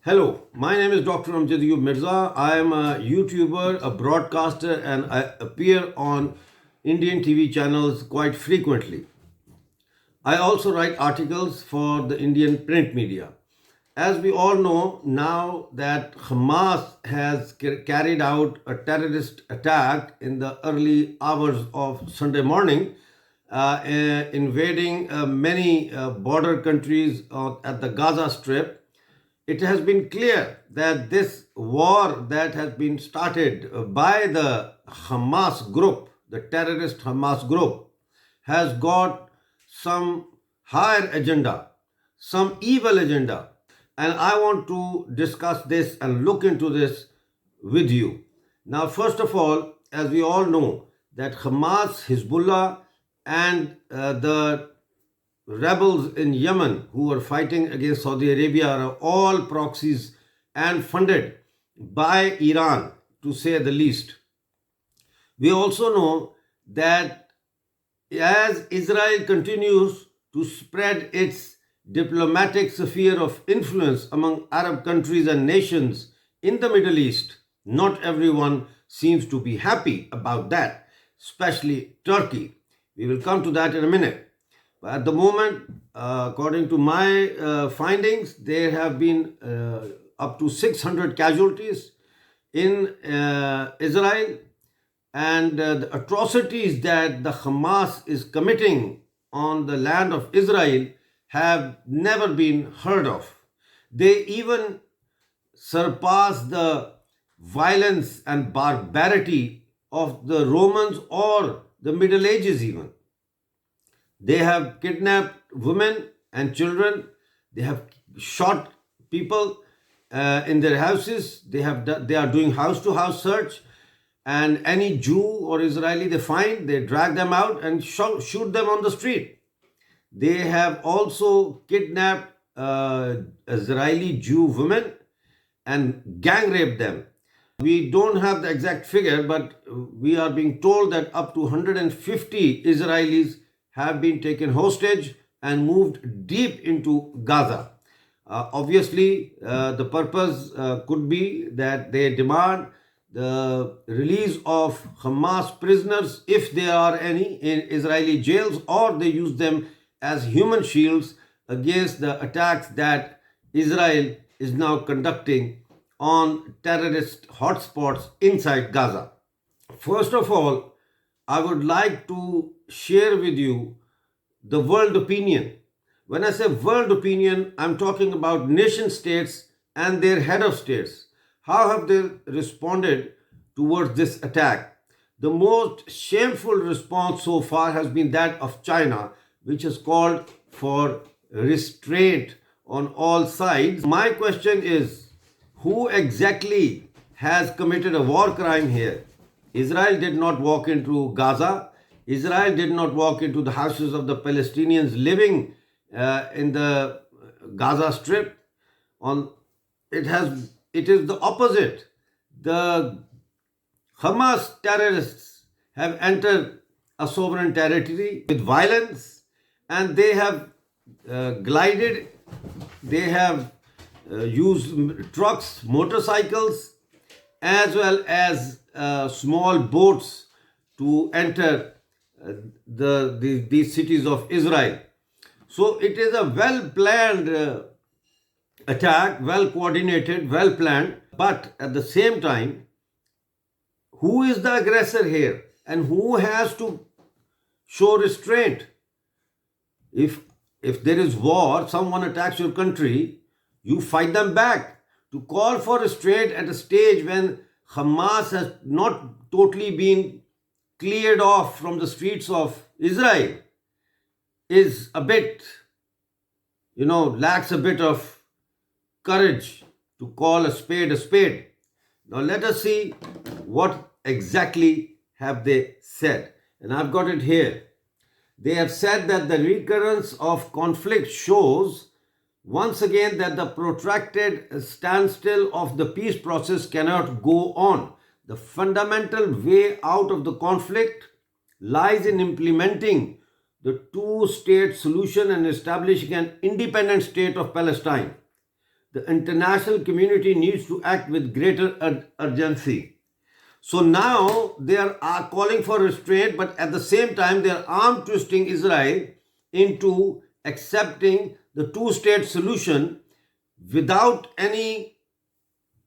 Hello, my name is Dr. Amjad Mirza. I am a YouTuber, a broadcaster, and I appear on Indian TV channels quite frequently. I also write articles for the Indian print media. As we all know, now that Hamas has carried out a terrorist attack in the early hours of Sunday morning, invading many border countries at the Gaza Strip, it has been clear that this war that has been started by the Hamas group, the terrorist Hamas group, has got some higher agenda, some evil agenda. And I want to discuss this and look into this with you. Now, first of all, as we all know, that Hamas, Hezbollah, and the rebels in Yemen who are fighting against Saudi Arabia are all proxies and funded by Iran, to say the least. We also know that as Israel continues to spread its diplomatic sphere of influence among Arab countries and nations in the Middle East, not everyone seems to be happy about that, especially Turkey. We will come to that in a minute. But at the moment, according to my findings, there have been up to 600 casualties in Israel, and the atrocities that the Hamas is committing on the land of Israel have never been heard of. They even surpass the violence and barbarity of the Romans or the Middle Ages even. They have kidnapped women and children. They have shot people in their houses. They are doing house-to-house search, and any Jew or Israeli they find, they drag them out and shoot them on the street. They have also kidnapped Israeli Jew women and gang raped them. We don't have the exact figure, but we are being told that up to 150 Israelis have been taken hostage and moved deep into Gaza. Obviously, the purpose could be that they demand the release of Hamas prisoners, if there are any, in Israeli jails, or they use them as human shields against the attacks that Israel is now conducting on terrorist hotspots inside Gaza. First of all, I would like to share with you the world opinion. When I say world opinion, I'm talking about nation states and their head of states. How have they responded towards this attack? The most shameful response so far has been that of China, which has called for restraint on all sides. My question is, who exactly has committed a war crime here? Israel did not walk into Gaza. Israel did not walk into the houses of the Palestinians living in the Gaza Strip. It is the opposite. The Hamas terrorists have entered a sovereign territory with violence, and they have glided. They have used trucks, motorcycles, as well as small boats to enter these cities of Israel. So it is a well-planned attack, well-coordinated, well-planned. But at the same time, who is the aggressor here and who has to show restraint? If there is war, someone attacks your country, you fight them back. To call for restraint at a stage when Hamas has not totally been cleared off from the streets of Israel is a bit, lacks a bit of courage to call a spade a spade. Now let us see what exactly have they said. And I've got it here. They have said that the recurrence of conflict shows once again that the protracted standstill of the peace process cannot go on. The fundamental way out of the conflict lies in implementing the two-state solution and establishing an independent state of Palestine. the international community needs to act with greater urgency. So now they are calling for restraint, but at the same time, they are arm twisting Israel into accepting the two-state solution without any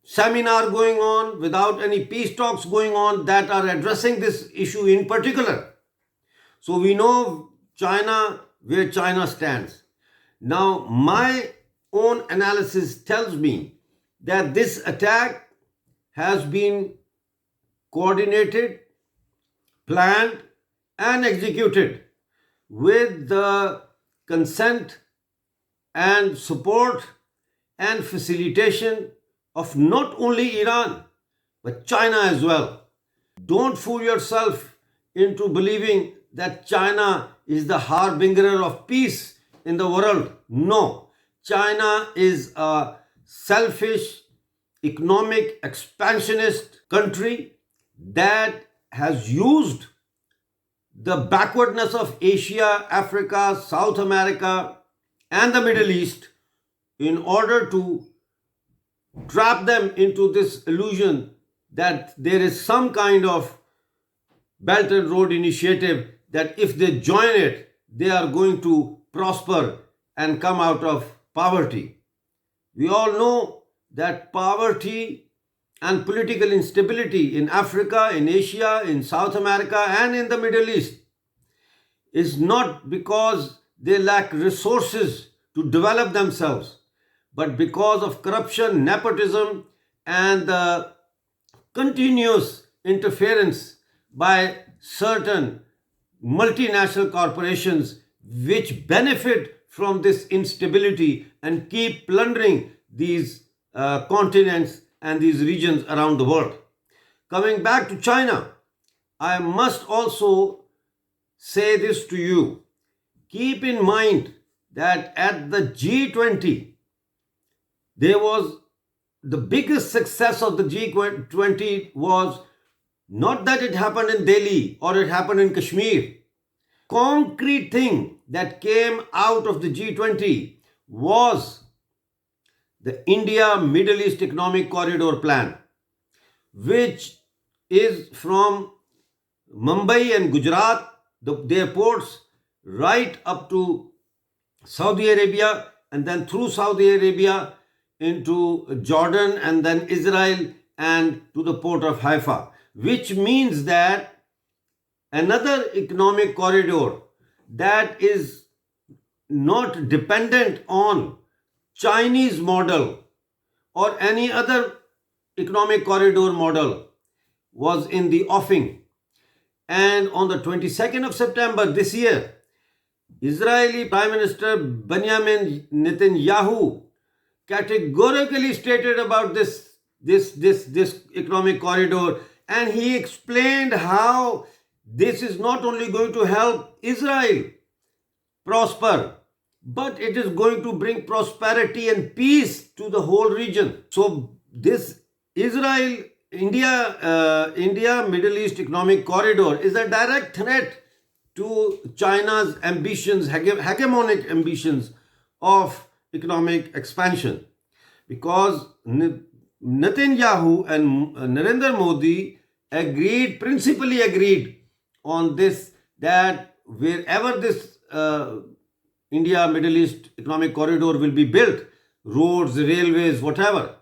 seminar going on, without any peace talks going on that are addressing this issue in particular. So we know China, where China stands. Now, my own analysis tells me that this attack has been coordinated, planned, and executed with the consent and support and facilitation of not only Iran but China as well. Don't fool yourself into believing that China is the harbinger of peace in the world. No, China is a selfish, economic, expansionist country that has used the backwardness of Asia, Africa, South America, and the Middle East in order to trap them into this illusion that there is some kind of Belt and Road Initiative that if they join it, they are going to prosper and come out of poverty. We all know that poverty and political instability in Africa, in Asia, in South America, and in the Middle East is not because they lack resources to develop themselves, but because of corruption, nepotism, and the continuous interference by certain multinational corporations which benefit from this instability and keep plundering these continents and these regions around the world. Coming back to China, I must also say this to you. Keep in mind that at the G20, there was the biggest success of the G20 was not that it happened in Delhi or it happened in Kashmir. Concrete thing that came out of the G20 was the India Middle East Economic Corridor Plan, which is from Mumbai and Gujarat, their ports, right up to Saudi Arabia, and then through Saudi Arabia into Jordan and then Israel and to the port of Haifa, which means that another economic corridor that is not dependent on Chinese model or any other economic corridor model was in the offing. And on the 22nd of September this year, Israeli Prime Minister Benjamin Netanyahu categorically stated about this economic corridor, and he explained how this is not only going to help Israel prosper, but it is going to bring prosperity and peace to the whole region. So this India Middle East Economic Corridor is a direct threat to China's ambitions, hegemonic ambitions of economic expansion, because Netanyahu and Narendra Modi principally agreed on this, that wherever this India Middle East Economic Corridor will be built, roads, railways, whatever,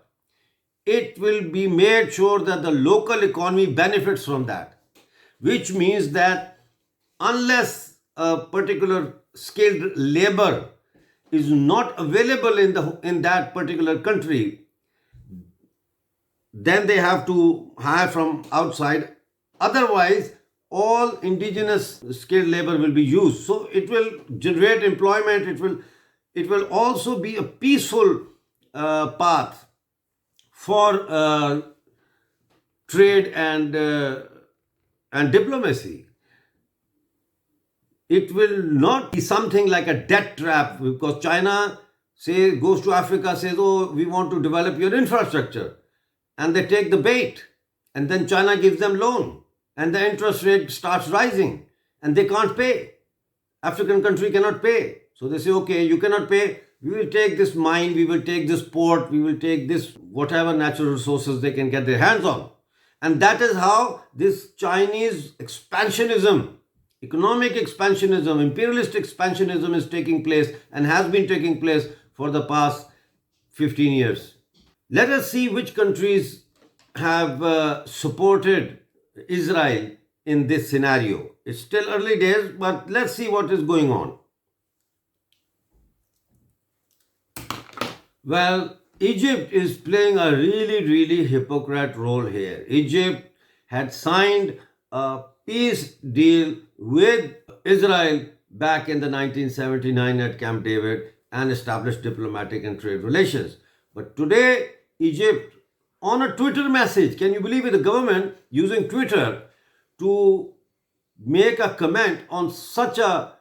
it will be made sure that the local economy benefits from that, which means that unless a particular skilled labor is not available in that particular country, then they have to hire from outside. Otherwise, all indigenous skilled labor will be used. So it will generate employment. It will also be a peaceful path for trade and diplomacy. It will not be something like a debt trap, because China goes to Africa, says, oh, we want to develop your infrastructure. And they take the bait. And then China gives them loan. And the interest rate starts rising. And they can't pay. African country cannot pay. So they say, okay, you cannot pay. we will take this mine, we will take this port, we will take this whatever natural resources they can get their hands on. And that is how this Chinese expansionism, economic expansionism, imperialist expansionism is taking place and has been taking place for the past 15 years. Let us see which countries have supported Israel in this scenario. It's still early days, but let's see what is going on. Well, Egypt is playing a really hypocrite role here. Egypt had signed a peace deal with Israel back in the 1979 at Camp David and established diplomatic and trade relations. But today, Egypt, on a Twitter message, can you believe it? The government using Twitter to make a comment on such a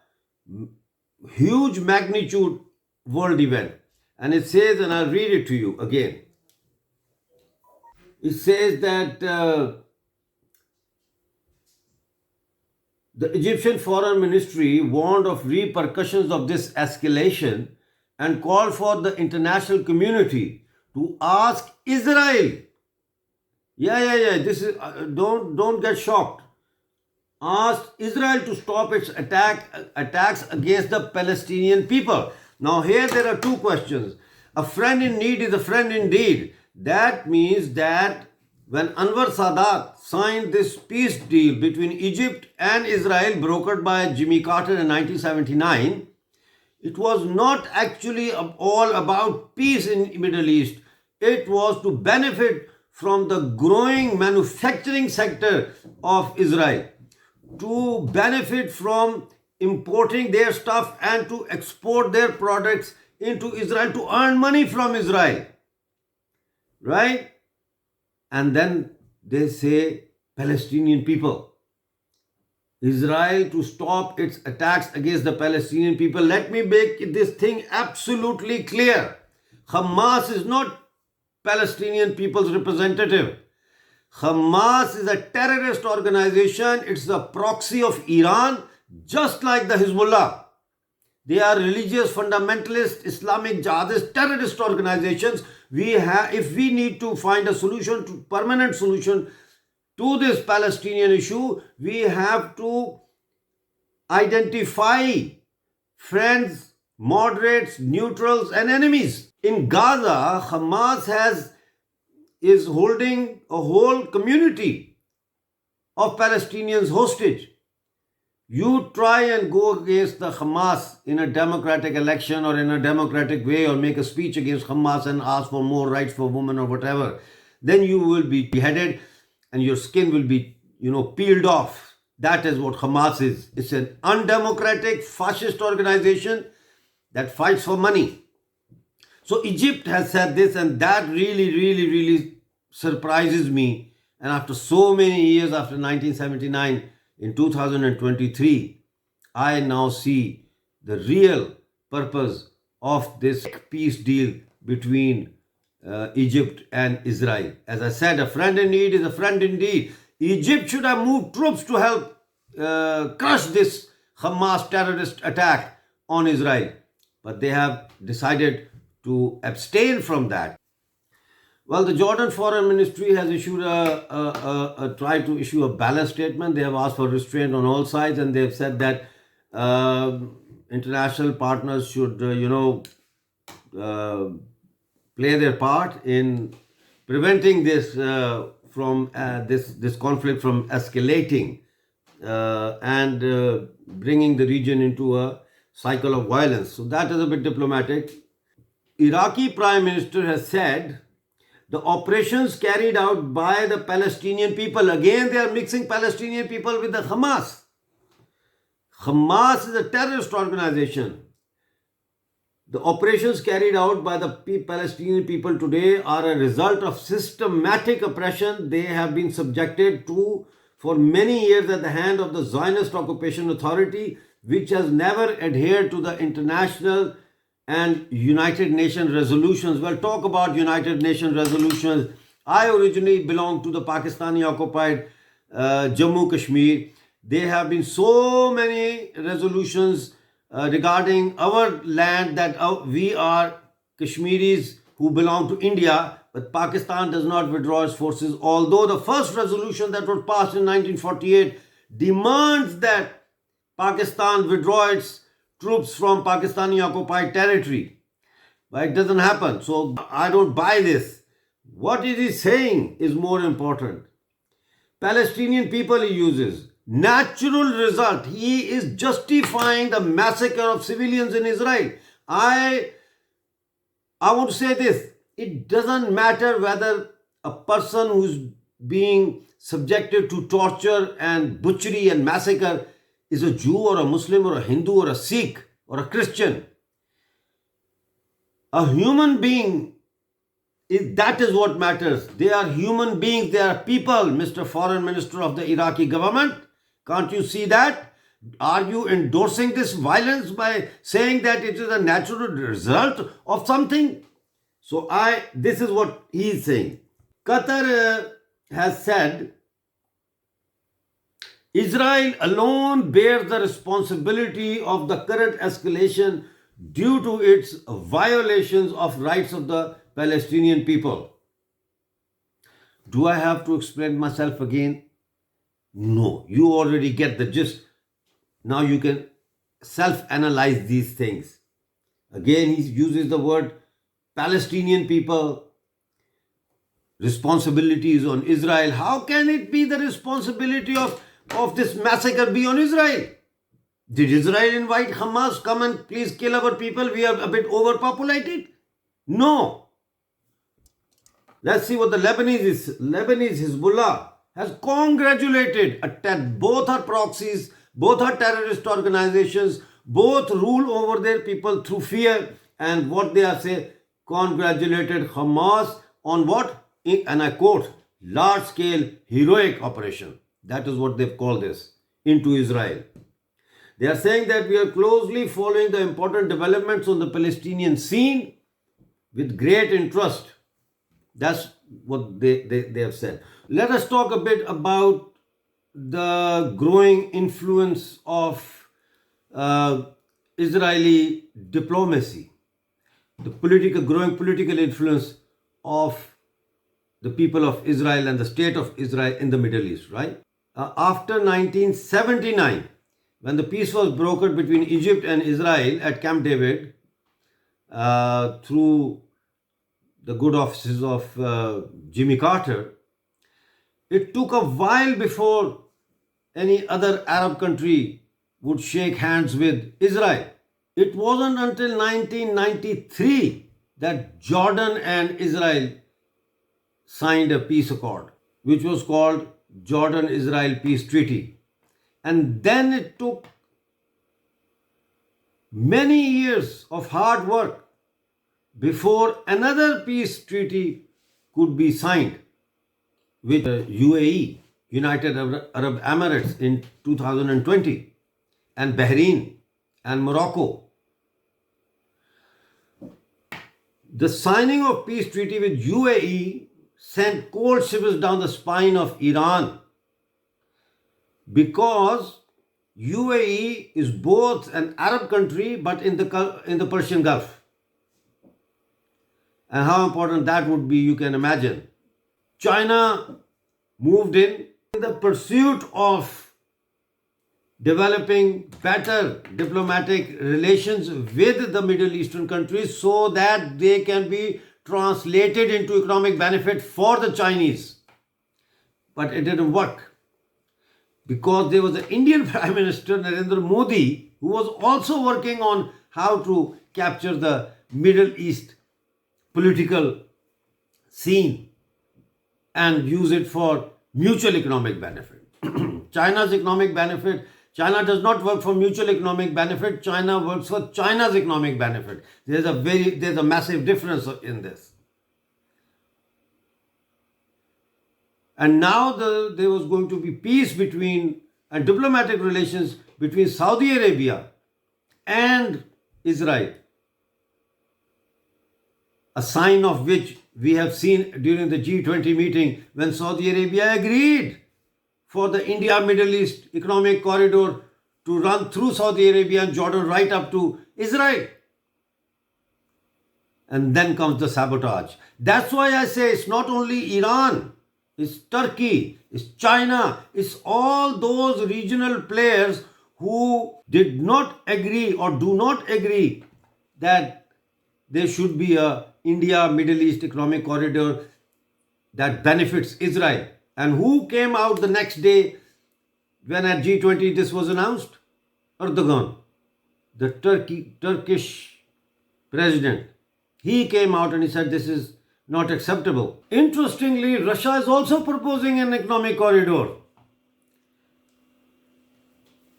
huge magnitude world event. And it says, and I'll read it to you again. It says that the Egyptian Foreign Ministry warned of repercussions of this escalation and called for the international community to ask Israel. This is don't get shocked. Asked Israel to stop its attacks against the Palestinian people. Now here there are two questions. A friend in need is a friend indeed. That means that when Anwar Sadat signed this peace deal between Egypt and Israel brokered by Jimmy Carter in 1979, it was not actually all about peace in the Middle East. It was to benefit from the growing manufacturing sector of Israel, to benefit from importing their stuff and to export their products into Israel, to earn money from Israel. Right? And then they say Palestinian people. Israel to stop its attacks against the Palestinian people. Let me make this thing absolutely clear. Hamas is not Palestinian people's representative. Hamas is a terrorist organization. It's the proxy of Iran, just like the Hezbollah. They are religious, fundamentalist, Islamic, jihadist, terrorist organizations. If we need to find a solution, permanent solution to this Palestinian issue, we have to identify friends, moderates, neutrals, and enemies. In Gaza, Hamas is holding a whole community of Palestinians hostage. You try and go against the Hamas in a democratic election or in a democratic way, or make a speech against Hamas and ask for more rights for women or whatever, then you will be beheaded and your skin will be, peeled off. That is what Hamas is. It's an undemocratic, fascist organization that fights for money. So Egypt has said this, and that really surprises me. And after so many years, after 1979, in 2023, I now see the real purpose of this peace deal between Egypt and Israel. As I said, a friend in need is a friend indeed. Egypt should have moved troops to help crush this Hamas terrorist attack on Israel. But they have decided to abstain from that. Well, the Jordan Foreign Ministry has issued tried to issue a balance statement. They have asked for restraint on all sides, and they have said that international partners should, play their part in preventing this from this conflict from escalating and bringing the region into a cycle of violence. So that is a bit diplomatic. Iraqi Prime Minister has said the operations carried out by the Palestinian people, again they are mixing Palestinian people with the Hamas. Hamas is a terrorist organization. The operations carried out by the Palestinian people today are a result of systematic oppression they have been subjected to for many years at the hand of the Zionist Occupation Authority, which has never adhered to the international and United Nations resolutions. We'll talk about United Nations resolutions. I originally belong to the Pakistani occupied Jammu Kashmir. There have been so many resolutions regarding our land, that we are Kashmiris who belong to India, but Pakistan does not withdraw its forces, although the first resolution that was passed in 1948 demands that Pakistan withdraw its troops from Pakistani occupied territory. But it doesn't happen. So I don't buy this. What is he saying is more important. Palestinian people he uses. Natural result. He is justifying the massacre of civilians in Israel. I want to say this. It doesn't matter whether a person who's being subjected to torture and butchery and massacre is a Jew or a Muslim or a Hindu or a Sikh or a Christian. A human being, that is what matters. They are human beings, they are people, Mr. Foreign Minister of the Iraqi government. Can't you see that? Are you endorsing this violence by saying that it is a natural result of something? So this is what he is saying. Qatar has said Israel alone bears the responsibility of the current escalation due to its violations of rights of the Palestinian people. Do I have to explain myself again? No, you already get the gist. Now you can self-analyze these things. Again, he uses the word Palestinian people. Responsibility is on Israel. How can it be the responsibility of this massacre be on Israel? Did Israel invite Hamas, come and please kill our people? We are a bit overpopulated? No. Let's see what the Lebanese Hezbollah has congratulated. Both are proxies, both are terrorist organizations, both rule over their people through fear. And what they are saying, congratulated Hamas on what? And I quote, large-scale heroic operation. That is what they've called this, into Israel. They are saying that we are closely following the important developments on the Palestinian scene with great interest. That's what they have said. Let us talk a bit about the growing influence of Israeli diplomacy, the growing political influence of the people of Israel and the state of Israel in the Middle East, right? After 1979, when the peace was brokered between Egypt and Israel at Camp David through the good offices of Jimmy Carter, it took a while before any other Arab country would shake hands with Israel. It wasn't until 1993 that Jordan and Israel signed a peace accord, which was called Jordan-Israel Peace Treaty. And then it took many years of hard work before another peace treaty could be signed with UAE, United Arab Emirates, in 2020, and Bahrain and Morocco. The signing of peace treaty with UAE sent cold shivers down the spine of Iran, because UAE is both an Arab country but in the Persian Gulf. And how important that would be, you can imagine. China moved in the pursuit of developing better diplomatic relations with the Middle Eastern countries so that they can be translated into economic benefit for the Chinese. But it didn't work, because there was an Indian Prime Minister, Narendra Modi, who was also working on how to capture the Middle East political scene and use it for mutual economic benefit. China's economic benefit, China does not work for mutual economic benefit, China works for China's economic benefit. There's a massive difference in this. And now there was going to be peace and diplomatic relations between Saudi Arabia and Israel, a sign of which we have seen during the G20 meeting, when Saudi Arabia agreed for the India-Middle East Economic Corridor to run through Saudi Arabia and Jordan right up to Israel. And then comes the sabotage. That's why I say it's not only Iran, it's Turkey, it's China, it's all those regional players who did not agree or do not agree that there should be a India Middle East economic corridor that benefits Israel. And who came out the next day when at G20 this was announced? Erdogan, the Turkish president. He came out and he said this is not acceptable. Interestingly, Russia is also proposing an economic corridor.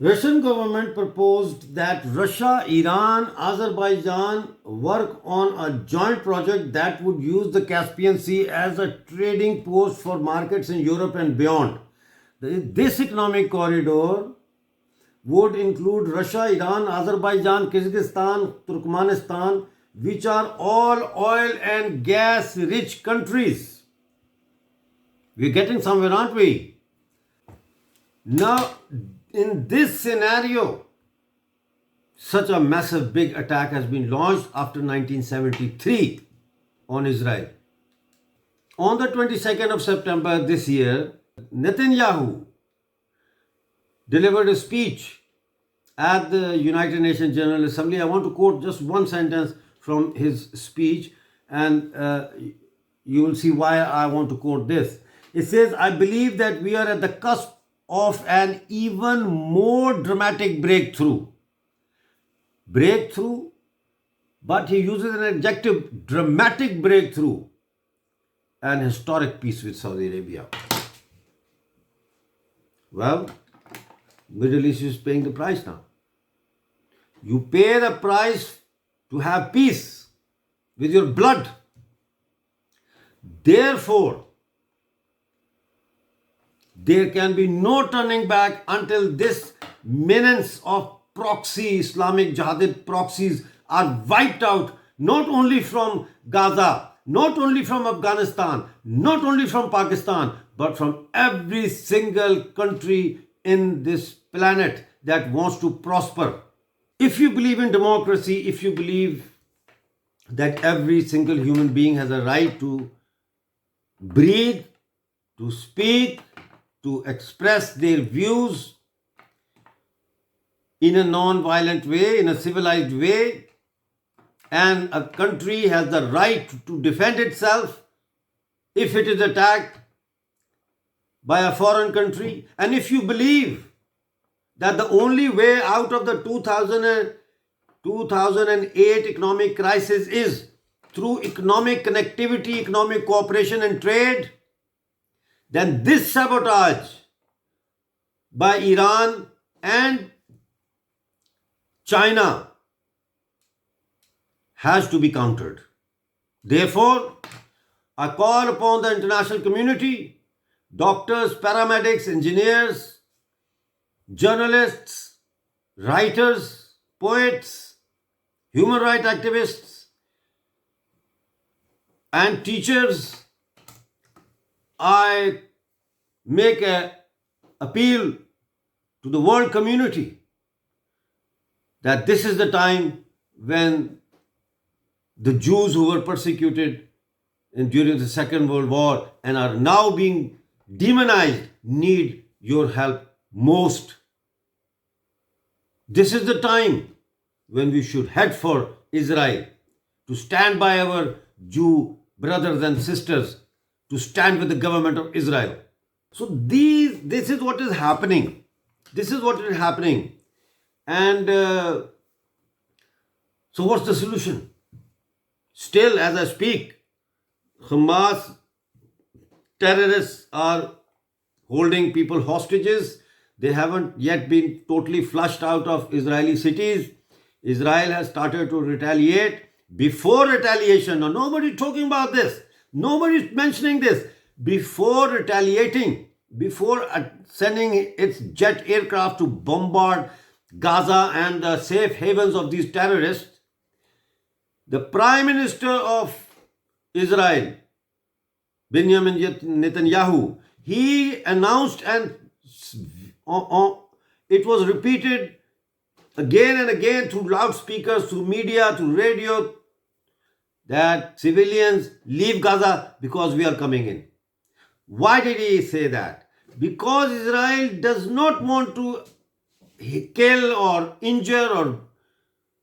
Russian government proposed that Russia, Iran, Azerbaijan work on a joint project that would use the Caspian Sea as a trading post for markets in Europe and beyond. This economic corridor would include Russia, Iran, Azerbaijan, Kyrgyzstan, Turkmenistan, which are all oil and gas rich countries. We're getting somewhere, aren't we? Now, in this scenario, such a massive big attack has been launched after 1973 on Israel. On the 22nd of September this year, Netanyahu delivered a speech at the United Nations General Assembly. I want to quote just one sentence from his speech, and you will see why I want to quote this. It says, I believe that we are at the cusp of an even more dramatic breakthrough. Breakthrough, but he uses an adjective, dramatic breakthrough, and historic peace with Saudi Arabia. Well, Middle East is paying the price now. You pay the price to have peace with your blood. Therefore, there can be no turning back until this menace of proxy, Islamic jihadist proxies are wiped out, not only from Gaza, not only from Afghanistan, not only from Pakistan, but from every single country in this planet that wants to prosper. If you believe in democracy, if you believe that every single human being has a right to breathe, to speak, to express their views in a non-violent way, in a civilized way, and a country has the right to defend itself if it is attacked by a foreign country, and if you believe that the only way out of the 2008 economic crisis is through economic connectivity, economic cooperation and trade, then this sabotage by Iran and China has to be countered. Therefore, I call upon the international community, doctors, paramedics, engineers, journalists, writers, poets, human rights activists, and teachers. I make an appeal to the world community that this is the time when the Jews who were persecuted during the Second World War and are now being demonized need your help most. This is the time when we should head for Israel, to stand by our Jew brothers and sisters, to stand with the government of Israel. So this is what is happening. This is what is happening. And so what's the solution? Still, as I speak, Hamas terrorists are holding people hostages. They haven't yet been totally flushed out of Israeli cities. Israel has started to retaliate. Before retaliation, now nobody talking about this. Nobody's mentioning this. Before retaliating, before sending its jet aircraft to bombard Gaza and the safe havens of these terrorists, the Prime Minister of Israel, Benjamin Netanyahu, he announced, and it was repeated again and again through loudspeakers, through media, through radio, that civilians leave Gaza because we are coming in. Why did he say that? Because Israel does not want to kill or injure or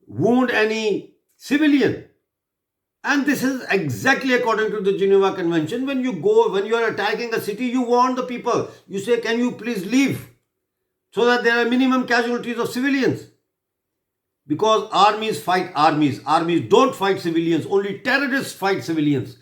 wound any civilian. And this is exactly according to the Geneva Convention. When you are attacking a city, you warn the people. You say, can you please leave? So that there are minimum casualties of civilians. Because armies fight armies. Armies don't fight civilians. Only terrorists fight civilians.